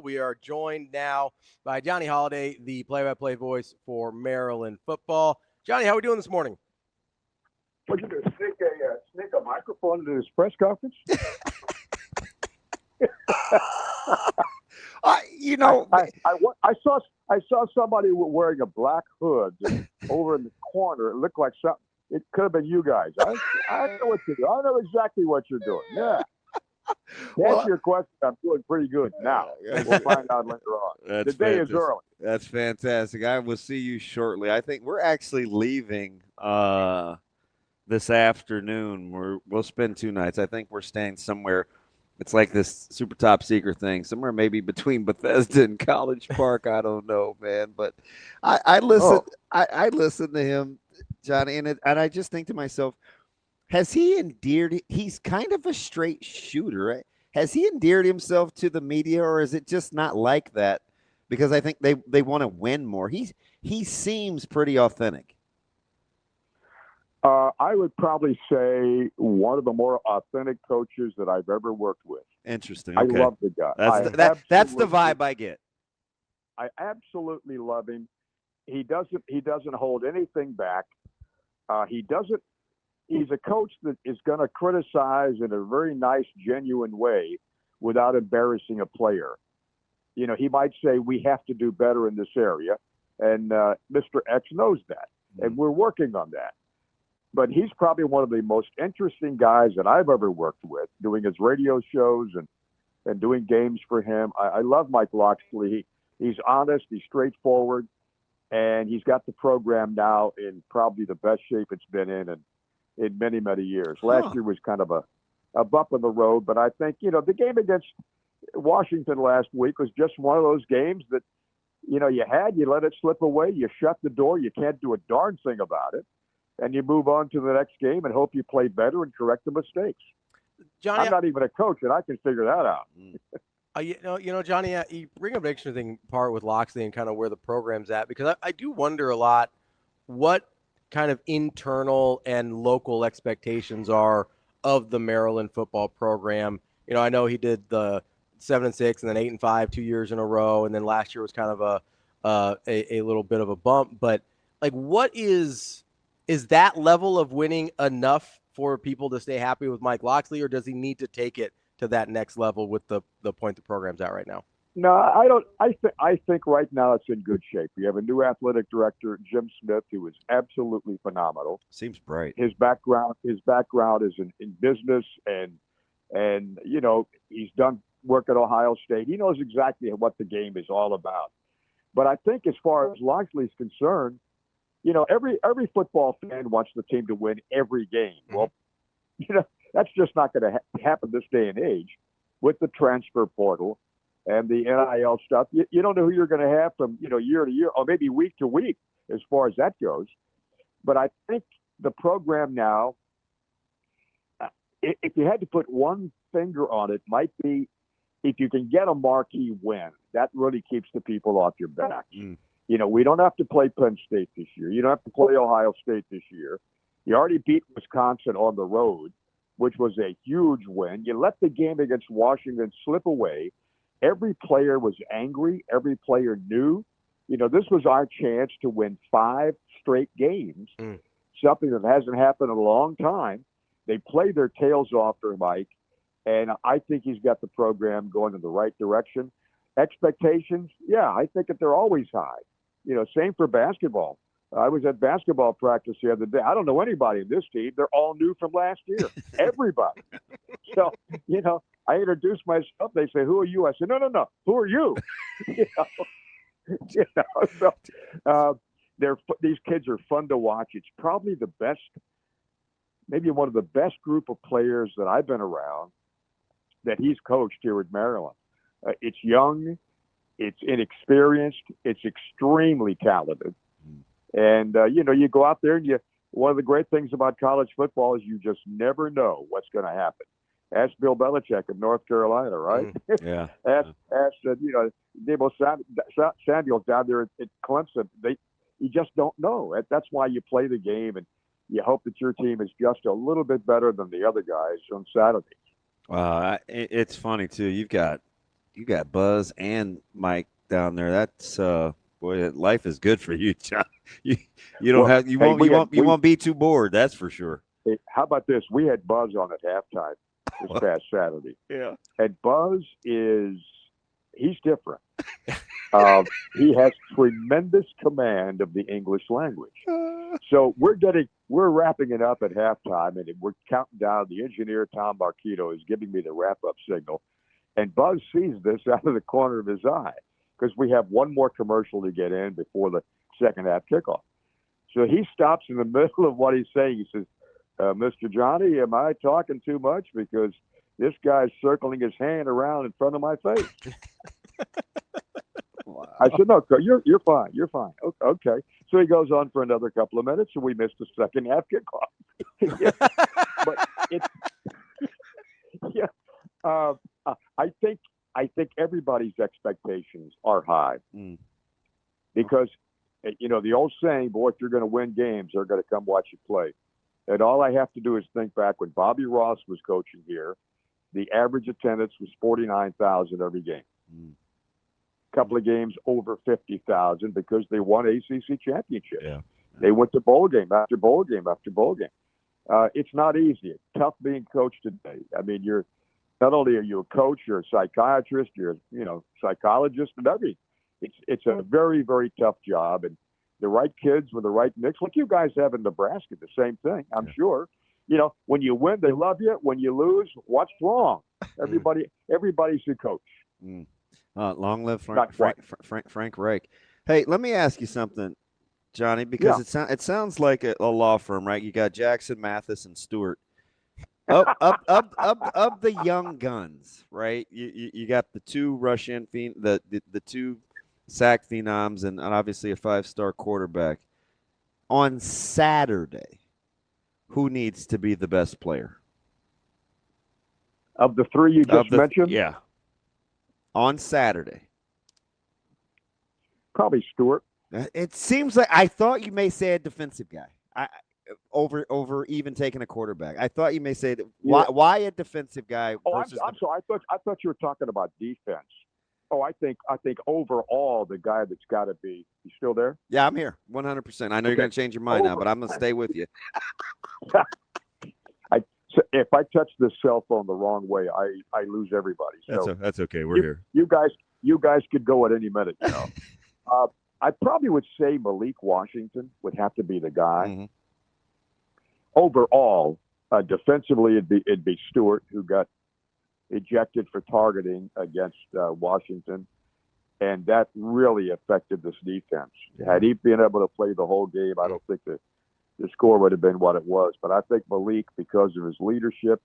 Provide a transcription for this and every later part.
We are joined now by Johnny Holliday, the play-by-play voice for Maryland football. Johnny, how are we doing this morning? What you do? Sneak a microphone into this press conference? I saw somebody wearing a black hood over in the corner. It looked like something. It could have been you guys. I know what you do. I know exactly what you're doing. Yeah. To answer your question, I'm doing pretty good now. We'll find out later on. The day is early. That's fantastic. I will see you shortly. I think we're actually leaving this afternoon. We'll spend 2 nights. I think we're staying somewhere. It's like this super top secret thing, somewhere maybe between Bethesda and College Park. I don't know, man. But I listen. I listen to him, Johnny, and I just think to myself, has he endeared? He's kind of a straight shooter, right? Has he endeared himself to the media, or is it just not like that? Because I think they want to win more. He seems pretty authentic. I would probably say one of the more authentic coaches that I've ever worked with. Interesting. Okay. I love the guy. That's the vibe I get. I absolutely love him. He doesn't hold anything back. He's a coach that is going to criticize in a very nice, genuine way without embarrassing a player. You know, he might say, we have to do better in this area. And Mr. X knows that. And we're working on that. But he's probably one of the most interesting guys that I've ever worked with, doing his radio shows and doing games for him. I love Mike Locksley. He's honest, he's straightforward, and he's got the program now in probably the best shape it's been in many, many years. Last year was kind of a bump in the road, but I think, the game against Washington last week was just one of those games that, you let it slip away, you shut the door, you can't do a darn thing about it. And you move on to the next game and hope you play better and correct the mistakes. Johnny, I'm not even a coach, and I can figure that out. Johnny, you bring up an interesting part with Locksley and kind of where the program's at, because I do wonder a lot what kind of internal and local expectations are of the Maryland football program. I know he did the 7-6 and then 8-5 2 years in a row, and then last year was kind of a little bit of a bump. But like, what is that level of winning enough for people to stay happy with Mike Locksley, or does he need to take it to that next level with the point the program's at right now? No, I don't. I think right now it's in good shape. We have a new athletic director, Jim Smith, who is absolutely phenomenal. Seems bright. His background is in business, and he's done work at Ohio State. He knows exactly what the game is all about. But I think as far as Locksley's concerned, every football fan wants the team to win every game. Well, that's just not going to happen this day and age with the transfer portal and the NIL stuff. You don't know who you're going to have from, year to year or maybe week to week as far as that goes. But I think the program now, if you had to put one finger on it, might be if you can get a marquee win, that really keeps the people off your back. We don't have to play Penn State this year. You don't have to play Ohio State this year. You already beat Wisconsin on the road, which was a huge win. You let the game against Washington slip away. Every player was angry. Every player knew, this was our chance to win 5 straight games, something that hasn't happened in a long time. They played their tails off for Mike, and I think he's got the program going in the right direction. Expectations, yeah, I think that they're always high. Same for basketball. I was at basketball practice the other day. I don't know anybody in this team. They're all new from last year. Everybody. So, I introduced myself. They say, "Who are you?" I said, No. Who are you? So these kids are fun to watch. It's probably the best, maybe one of the best group of players that I've been around that he's coached here at Maryland. It's young. It's inexperienced. It's extremely talented. And, you go out there and one of the great things about college football is you just never know what's going to happen. Ask Bill Belichick of North Carolina, right? Yeah. ask Debo Samuel down there at Clemson. You just don't know. That's why you play the game, and you hope that your team is just a little bit better than the other guys on Saturday. It's funny, too. You've got you got Buzz and Mike down there. That's boy, life is good for you, John. You you don't Well, have you hey, won't be too bored. That's for sure. hey, how about this? We had Buzz on at halftime this past Saturday, Yeah. and Buzz he's different. He has tremendous command of the English language. So we're wrapping it up at halftime, and we're counting down. The engineer Tom Marquito is giving me the wrap up signal, and Buzz sees this out of the corner of his eye because we have one more commercial to get in before the second half kickoff. So he stops in the middle of what he's saying. He says, "Mr. Johnny, am I talking too much? Because this guy's circling his hand around in front of my face." Wow. I said, "No, you're fine. You're fine." Okay. So he goes on for another couple of minutes, and we missed the second half kickoff. Yeah. But it's yeah. I think everybody's expectations are high because the old saying, "Boy, if you're going to win games, they're going to come watch you play." And all I have to do is think back when Bobby Ross was coaching here, the average attendance was 49,000 every game. Couple of games over 50,000 because they won ACC championships. Yeah. They went to bowl game after bowl game after bowl game. It's not easy. It's tough being coached today. I mean, you're not only are you a coach, you're a psychiatrist, you're psychologist, and everything. It's a very, very tough job, and the right kids with the right mix, like you guys have in Nebraska, the same thing. I'm sure. When you win, they love you. When you lose, what's wrong? Everybody's a coach. Long live Frank Reich. Hey, let me ask you something, Johnny, because it sounds like a law firm, right? You got Jackson, Mathis, and Stewart. Up the young guns, right? You got the two Russian the two sack phenoms, and obviously a 5-star quarterback. On Saturday, who needs to be the best player? Of the three you just mentioned? Yeah. On Saturday. Probably Stewart. It seems like I thought you may say a defensive guy. Over even taking a quarterback. I thought you may say that. Why a defensive guy? I'm sorry. I thought you were talking about defense. Oh, I think overall the guy that's got to be. You still there? Yeah, I'm here, 100%. I know you're going to change your mind now, but I'm going to stay with you. If I touch this cell phone the wrong way, I lose everybody. So that's okay. We're here. You guys could go at any minute. I probably would say Malik Washington would have to be the guy. Mm-hmm. Overall, defensively, it'd be Stewart, who got ejected for targeting against Washington, and that really affected this defense. Had he been able to play the whole game, I don't think the score would have been what it was. But I think Malik, because of his leadership,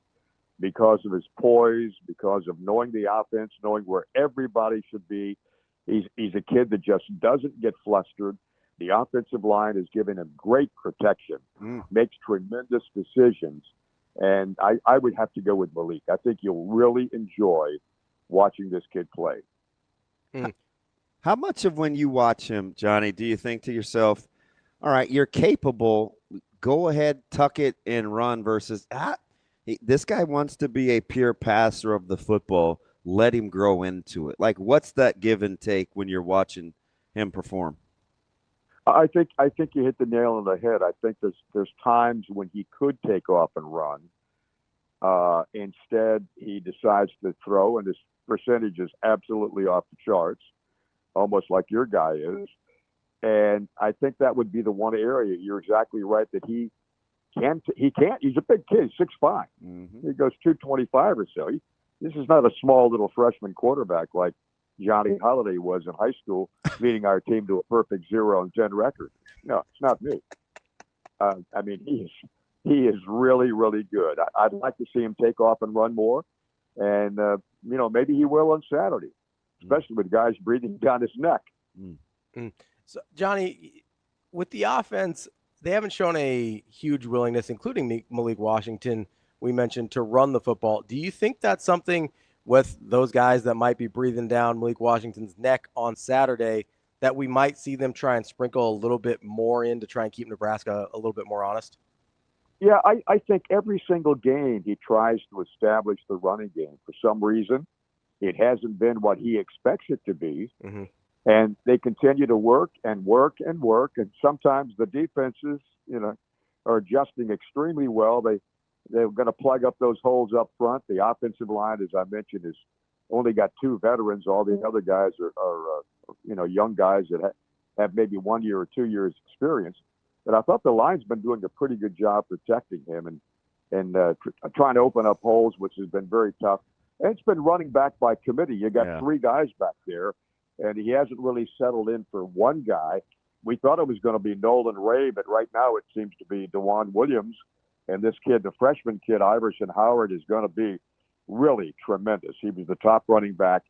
because of his poise, because of knowing the offense, knowing where everybody should be, he's a kid that just doesn't get flustered. The offensive line is giving him great protection, makes tremendous decisions, and I would have to go with Malik. I think you'll really enjoy watching this kid play. How much of when you watch him, Johnny, do you think to yourself, all right, you're capable, go ahead, tuck it and run versus this guy wants to be a pure passer of the football, let him grow into it. Like, what's that give and take when you're watching him perform? I think you hit the nail on the head. I think there's times when he could take off and run. Instead, he decides to throw, and his percentage is absolutely off the charts, almost like your guy is. And I think that would be the one area. You're exactly right that he can't. He's a big kid, 6'5". Mm-hmm. He goes 225 or so. This is not a small little freshman quarterback like Johnny Holliday was in high school, leading our team to a perfect 0-10 record. No, it's not me. I mean, he is really, really good. I'd like to see him take off and run more, and maybe he will on Saturday, especially with guys breathing down his neck. So, Johnny, with the offense, they haven't shown a huge willingness, including Malik Washington, we mentioned, to run the football. Do you think that's something with those guys that might be breathing down Malik Washington's neck on Saturday that we might see them try and sprinkle a little bit more in to try and keep Nebraska a little bit more honest? Yeah, I think every single game he tries to establish the running game. For some reason, It hasn't been what he expects it to be. Mm-hmm. And they continue to work and work and work. And sometimes the defenses, are adjusting extremely well. They're going to plug up those holes up front. The offensive line, as I mentioned, is only got 2 veterans. All the other guys are young guys that have maybe 1 year or 2 years experience. But I thought the line's been doing a pretty good job protecting him and trying to open up holes, which has been very tough. And it's been running back by committee. You got 3 guys back there, and he hasn't really settled in for one guy. We thought it was going to be Nolan Ray, but right now it seems to be DeJuan Williams. And this kid, the freshman kid, Iverson Howard, is going to be really tremendous. He was the top running back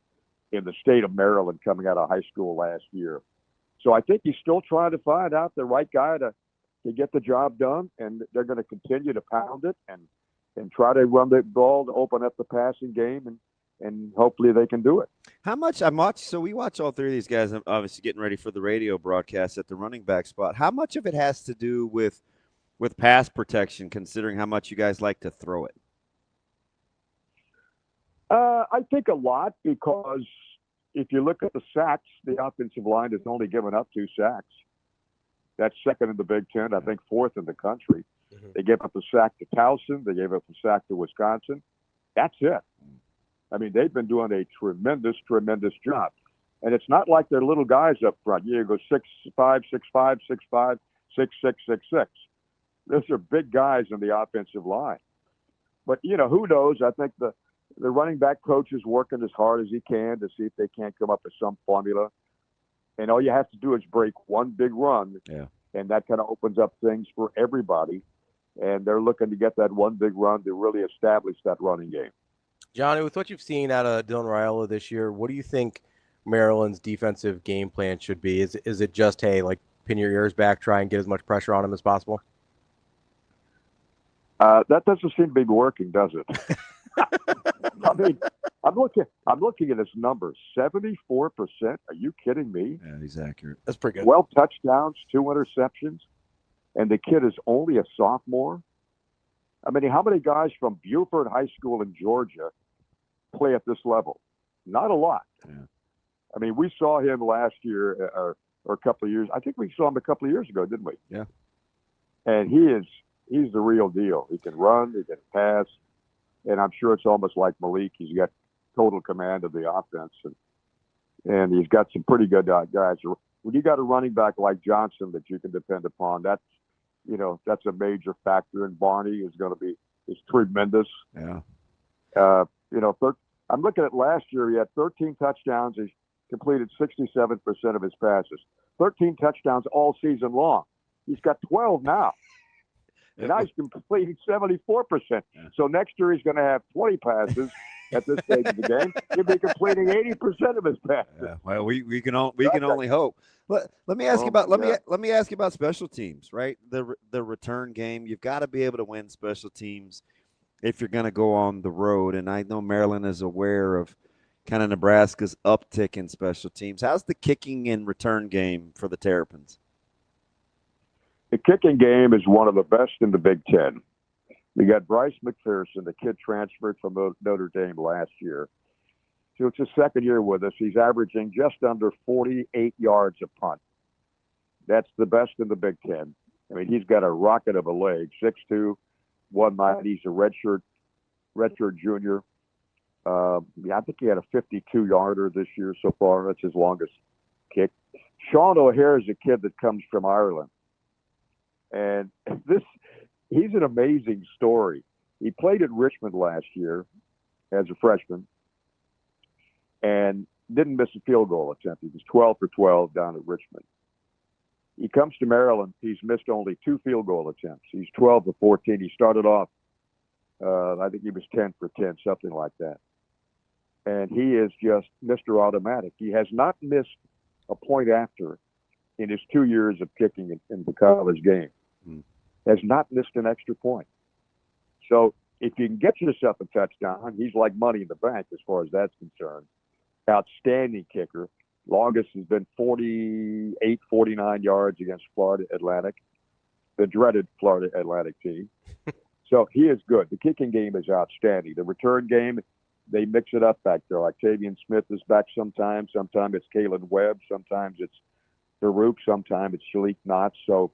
in the state of Maryland coming out of high school last year. So I think he's still trying to find out the right guy to get the job done, and they're going to continue to pound it and try to run the ball to open up the passing game, and hopefully they can do it. How much so we watch all 3 of these guys, obviously getting ready for the radio broadcast at the running back spot. How much of it has to do with pass protection, considering how much you guys like to throw it? I think a lot, because if you look at the sacks, the offensive line has only given up 2 sacks. That's second in the Big Ten, I think 4th in the country. Mm-hmm. They gave up a sack to Towson. They gave up a sack to Wisconsin. That's it. I mean, they've been doing a tremendous, tremendous job. And it's not like they're little guys up front. You go 6'5", 6'5", 6'5", 6'6", 6'6". Those are big guys in the offensive line. But, who knows? I think the running back coach is working as hard as he can to see if they can't come up with some formula. And all you have to do is break one big run, and that kind of opens up things for everybody. And they're looking to get that one big run to really establish that running game. Johnny, with what you've seen out of Dylan Raiola this year, what do you think Maryland's defensive game plan should be? Is it just, hey, like, pin your ears back, try and get as much pressure on him as possible? That doesn't seem to be working, does it? I mean, I'm looking at his numbers. 74%. Are you kidding me? Yeah, he's accurate. That's pretty good. 12 touchdowns, 2 interceptions, and the kid is only a sophomore. I mean, how many guys from Buford High School in Georgia play at this level? Not a lot. Yeah. I mean, we saw him last year or a couple of years. I think we saw him a couple of years ago, didn't we? Yeah. And he's the real deal. He can run, he can pass, and I'm sure it's almost like Malik. He's got total command of the offense, and he's got some pretty good guys. When you got a running back like Johnson that you can depend upon, that's a major factor. And Barney is tremendous. Yeah. I'm looking at last year. He had 13 touchdowns. He completed 67% of his passes. 13 touchdowns all season long. He's got 12 now. And now he's completing 74%. Yeah. So next year he's going to have 20 passes at this stage of the game. He'll be completing 80% of his passes. Yeah, well, we can only hope. Let me ask you about let me ask you about special teams, right? The return game. You've got to be able to win special teams if you're going to go on the road. And I know Maryland is aware of kind of Nebraska's uptick in special teams. How's the kicking and return game for the Terrapins? The kicking game is one of the best in the Big Ten. We got Bryce McPherson, the kid transferred from Notre Dame last year. So it's his second year with us. He's averaging just under 48 yards a punt. That's the best in the Big Ten. I mean, he's got a rocket of a leg, 6'2", 190. He's a redshirt junior. I think he had a 52-yarder this year so far. That's his longest kick. Sean O'Hare is a kid that comes from Ireland. And he's an amazing story. He played at Richmond last year as a freshman and didn't miss a field goal attempt. He was 12 for 12 down at Richmond. He comes to Maryland. He's missed only 2 field goal attempts. He's 12 for 14. He started off, I think he was 10 for 10, something like that. And he is just Mr. Automatic. He has not missed a point after in his 2 years of kicking in the college game. Has not missed an extra point. So if you can get yourself a touchdown, he's like money in the bank as far as that's concerned. Outstanding kicker. Longest has been 48, 49 yards against Florida Atlantic, the dreaded Florida Atlantic team. So he is good. The kicking game is outstanding. The return game they mix it up back there. Octavian Smith is back sometimes. Sometimes it's Kalen Webb. Sometimes it's Farouk. Sometimes it's Shalik Knotts. So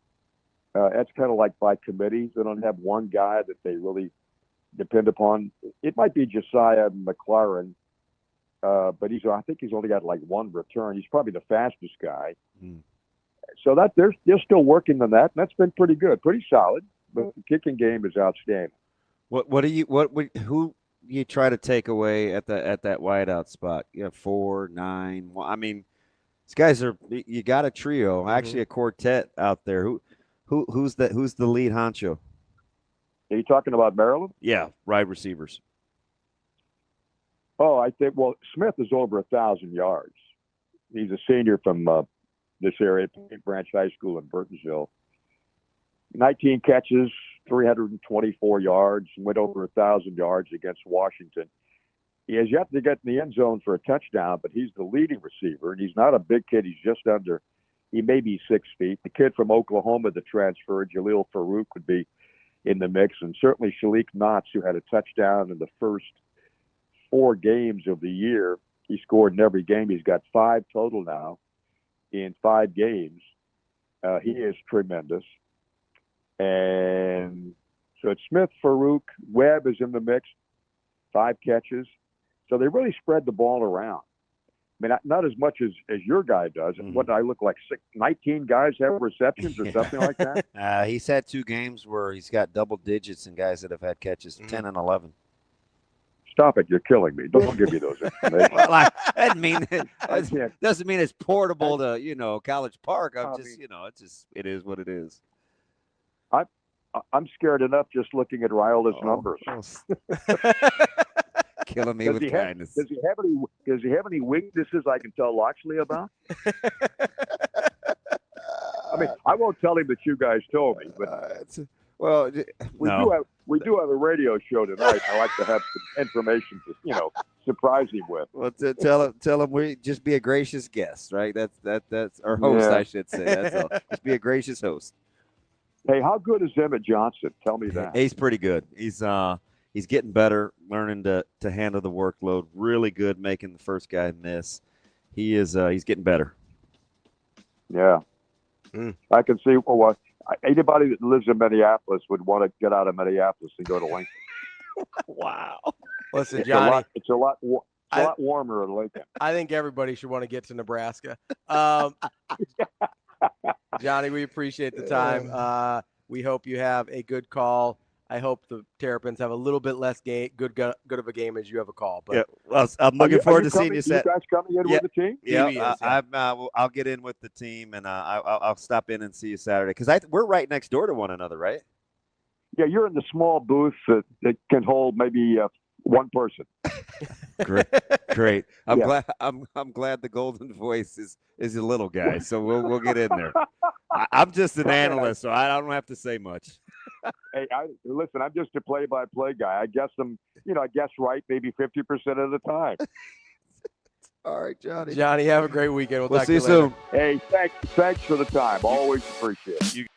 that's kind of like by committee. They don't have one guy that they really depend upon. It might be Josiah McLaren, but I think he's only got like one return. He's probably the fastest guy. So that they're still working on that, and that's been pretty good, pretty solid. But the kicking game is outstanding. Who you try to take away at that wideout spot? You have 4, 9. Well, I mean, these guys you got a trio, actually a quartet out there. Who's the lead honcho? Are you talking about Maryland? Yeah, wide receivers. Oh, I think Smith is over 1,000 yards. He's a senior from this area, Paint Branch High School in Burtonsville. 19 catches, 324 yards, went over 1,000 yards against Washington. He has yet to get in the end zone for a touchdown, but he's the leading receiver, and he's not a big kid. He's just under, he may be 6 feet. The kid from Oklahoma that transferred, Jaleel Farouk, would be in the mix, and certainly Shalik Knotts, who had a touchdown in the first 4 games of the year. He scored in every game. He's got 5 total now in 5 games. He is tremendous. And so it's Smith, Farouk, Webb is in the mix, 5 catches. So they really spread the ball around. I mean, not as much as your guy does. What did I look like? 19 guys have receptions or something like that? He's had 2 games where he's got double digits and guys that have had catches, 10 and 11. Stop it! You're killing me. Don't give me those information. Well, I didn't mean it. Doesn't mean it's portable to College Park. It is what it is. I'm scared enough just looking at Raiola's numbers. Killing me with kindness. Does he have any weaknesses I can tell Loxley about? I mean, I won't tell him that you guys told me, but we do have a radio show tonight. I like to have some information to surprise him with. Well, tell him we just be a gracious guest, right? That's our host, I should say. That's all. Just be a gracious host. Hey, how good is Emmett Johnson? Tell me that. He's pretty good. He's getting better, learning to handle the workload. Really good making the first guy miss. He's getting better. Yeah. I can see anybody that lives in Minneapolis would want to get out of Minneapolis and go to Lincoln. Wow. Listen, Johnny. It's a lot warmer in Lincoln. I think everybody should want to get to Nebraska. Johnny, we appreciate the time. We hope you have a good call. I hope the Terrapins have a little bit less good of a game as you have a call. But I'm looking forward to seeing you. You guys coming in with the team? Yeah, I'll get in with the team, and I'll stop in and see you Saturday because we're right next door to one another, right? Yeah, you're in the small booth that can hold maybe one person. Great. I'm glad the golden voice is a little guy, so we'll get in there. I'm just an analyst, so I don't have to say much. Hey, listen, I'm just a play-by-play guy. I guess right maybe 50% of the time. All right, Johnny. Johnny, have a great weekend. We'll talk see you later. soon. Hey, thanks for the time. Always appreciate it.